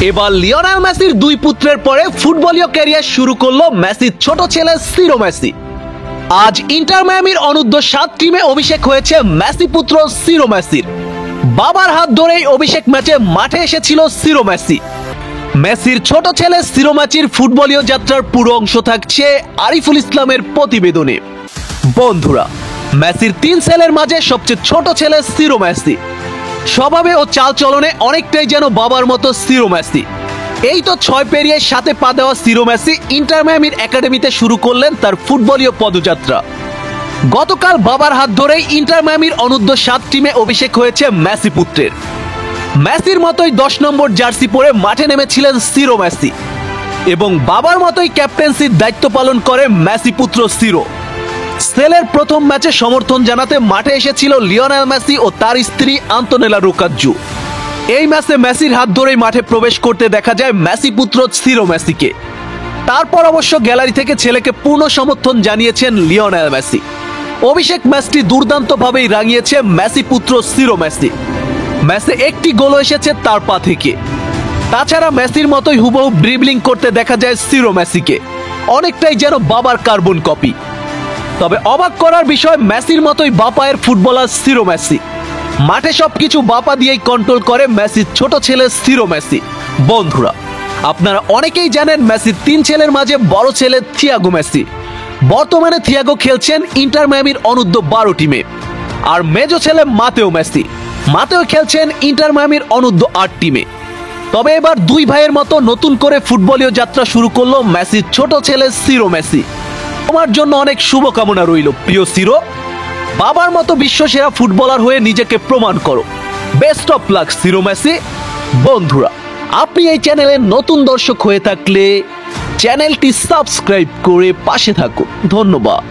এবার লিওনেল মেসির দুই পুত্রের পরে ফুটবলীয় ক্যারিয়ার শুরু করলো মেসির ছোট ছেলে সিরো মেসি। আজ ইন্টার মায়ামির অনূর্ধ্ব-7 টিমে অভিষেক হয়েছে মেসি পুত্র সিরো মেসির। বাবার হাত ধরেই অভিষেক ম্যাচে মাঠে এসেছিল সিরো মেসি। মেসির ছোট ছেলে সিরো মেসির ফুটবলীয় যাত্রার পুরো অংশ থাকছে আরিফুল ইসলামের প্রতিবেদনে। বন্ধুরা, মেসির 3 ছেলের মাঝে সবচেয়ে ছোট ছেলে সিরো মেসি। স্বভাবে ও চালচলনে অনেকটাই যেন বাবার মতো সিরো মেসি। এই তো 6 পেরিয়ে 7-এ পা দেওয়া সিরো মেসি ইন্টার মায়ামির একাডেমিতে শুরু করলেন তার ফুটবলীয় পদযাত্রা। গতকাল বাবার হাত ধরেই ইন্টার মায়ামির অনূর্ধ্ব-7 টিমে অভিষেক হয়েছে মেসি পুত্রের। মেসির মতোই 10 নম্বর জার্সি পরে মাঠে নেমেছিলেন সিরো মেসি এবং বাবার মতোই ক্যাপ্টেন্সির দায়িত্ব পালন করে মেসি পুত্র সিরো। সেলের প্রথম ম্যাচে সমর্থন জানাতে মাঠে এসেছিল লিওনেল মেসি ও তার স্ত্রী আন্তোনেলা রুকাজ্জু। এই ম্যাচে মেসির হাত ধরেই মাঠে প্রবেশ করতে দেখা যায় মেসি পুত্র সিরো মেসিকে। তারপর অবশ্য গ্যালারি থেকে ছেলেকে পূর্ণ সমর্থন জানিয়েছেন লিওনেল মেসি। অভিষেক ম্যাচটি দুর্দান্তভাবেই রাঙিয়েছে মেসি পুত্র সিরো মেসি। ম্যাচে একটি গোল এসেছে তার পা থেকে। তাছাড়া মেসির মতোই হুবহু ড্রিবলিং করতে দেখা যায় সিরো মেসিকে, অনেকটাই যেন বাবার কার্বন কপি। তবে অবাক করার বিষয়, মেসির মতোই বাপায়ের ফুটবলার সিরো মেসি। মাঠে সবকিছু বাপা দিয়েই কন্ট্রোল করে মেসির ছোট ছেলে সিরো মেসি। বন্ধুরা, আপনারা অনেকেই জানেন মেসির 3 ছেলের মাঝে বড় ছেলে থিয়াগো মেসি। বর্তমানে থিয়াগো খেলছেন ইন্টার মায়ামির অনূর্ধ্ব-12 টিমে। আর মেজো ছেলে মাতেও মেসি, মাতেও খেলছেন ইন্টার মায়ামির অনূর্ধ্ব-8 টিমে। তবে এবার দুই ভাইয়ের মতো নতুন করে ফুটবলীয় যাত্রা শুরু করলো মেসির ছোট ছেলে সিরো মেসি। তোমার জন্য অনেক শুভকামনা রইল প্রিয় সিরো। বাবার মতো বিশ্বসেরা ফুটবলার হয়ে নিজেকে প্রমাণ করো। Best of luck সিরো Messi. বন্ধুরা, আপনি এই চ্যানেলের নতুন দর্শক হয়ে থাকলে চ্যানেলটি সাবস্ক্রাইব করে পাশে থাকুন। ধন্যবাদ।